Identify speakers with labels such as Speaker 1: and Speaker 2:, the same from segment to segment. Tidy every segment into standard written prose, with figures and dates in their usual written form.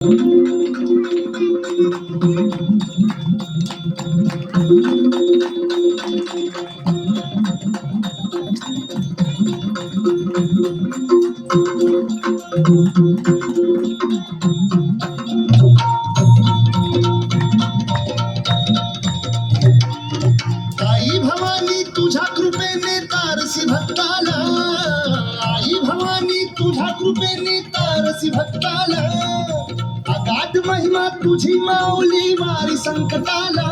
Speaker 1: आई भवानी तुझ्या कृपेने तारसी भक्ताला, आई भवानी तुझ्या कृपेने तारसी भक्ताला, अगाध महिमा तुझी माऊली वारी संकटाला,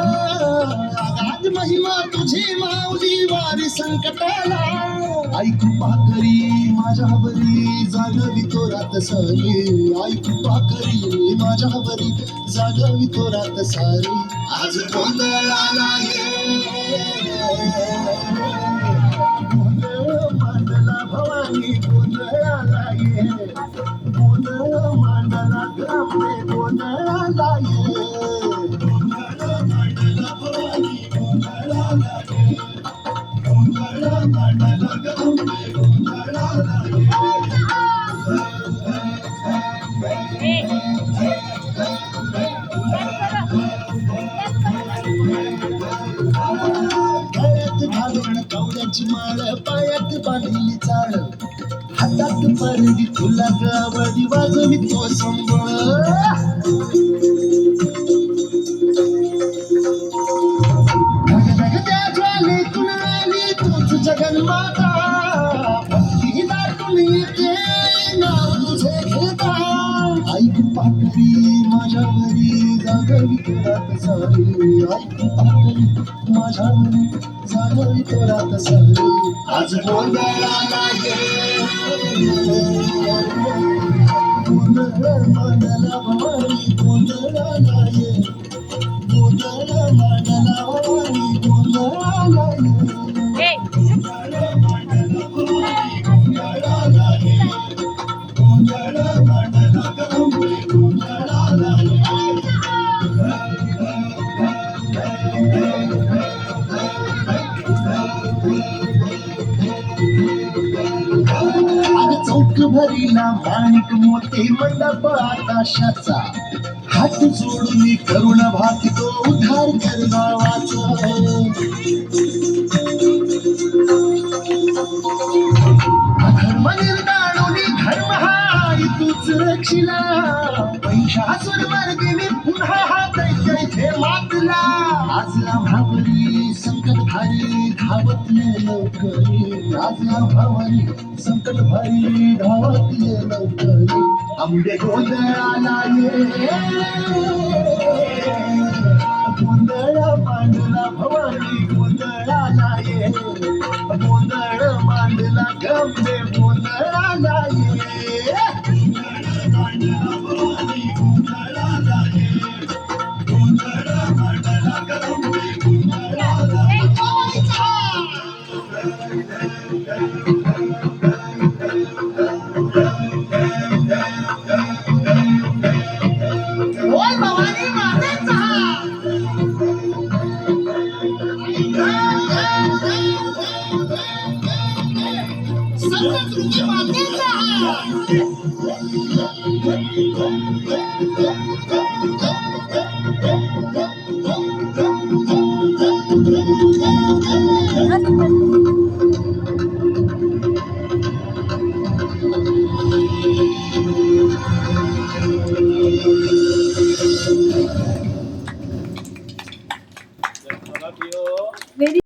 Speaker 1: अगाध महिमा तुझी माऊली वारी संकटाला. आई कृपा करी माझ्यावरी जागवी तो रात सारी, आई कृपा करी माझ्यावरी जागवी तो रात सारी. आज गोंधळाला गोंधळ मांडला भवानी, गोंधळाला ये गोंधळ मांडला ग्रामे, गोंधळाला ये गोंधळ मांडला भवानी, गोंधळाला ये गोंधळ मांडला ग्रामे, गोंधळाला गळ्यात घालून कवड्याची माळ, पायात बांधली चाळ, हातात परडी तुला गावडी वाजवी तो संबळ. धगधगत्या ज्वालेतून आली तूच जगन्माता, भक्ती दाटून येते नाव तुझे घेता. आई कृपा करी माझ्यावरी जागवी तो रात सारी, आई कृपा करी माझ्यावरी जागवी तो रात सारी. आज गोंधळाला ये गोंधळ मांडला भवानी, गोंधळाला ये गोंधळ मांडला भवानी, गोंधळाला ये गोंधळ मांडला भवानी, गोंधळाला ये गोंधळ मांडला गंगे, गोंधळाला ये. चौक भरीला माणिक मोठे मंडप आकाशाचा, हात जोडून करुण भाकितो उद्धार कर गावाचा. धर्म निर्दाळुनी धर्म हाय तूच रक्षिला, महिषासुर मर्दिनी पुन्हा हा दैत्य इथे मातला. आज आम्हावरी संकट भारी धावत ये लवकरी, आज आम्हावरी संकट भारी धावत ये लवकरी. आंबे गोंधळाला ये गोंधळ मांडला भवानी, गोंधळाला ये गोंधळ मांडला गंगे, गोंधळाला ये गोंधळ मांडला भवानी, गोंधळाला ये गोंधळ मांडला गंगे, गोंधळाला ये. बोल भवानी मातेचा संकटरूपी मातेचा
Speaker 2: Very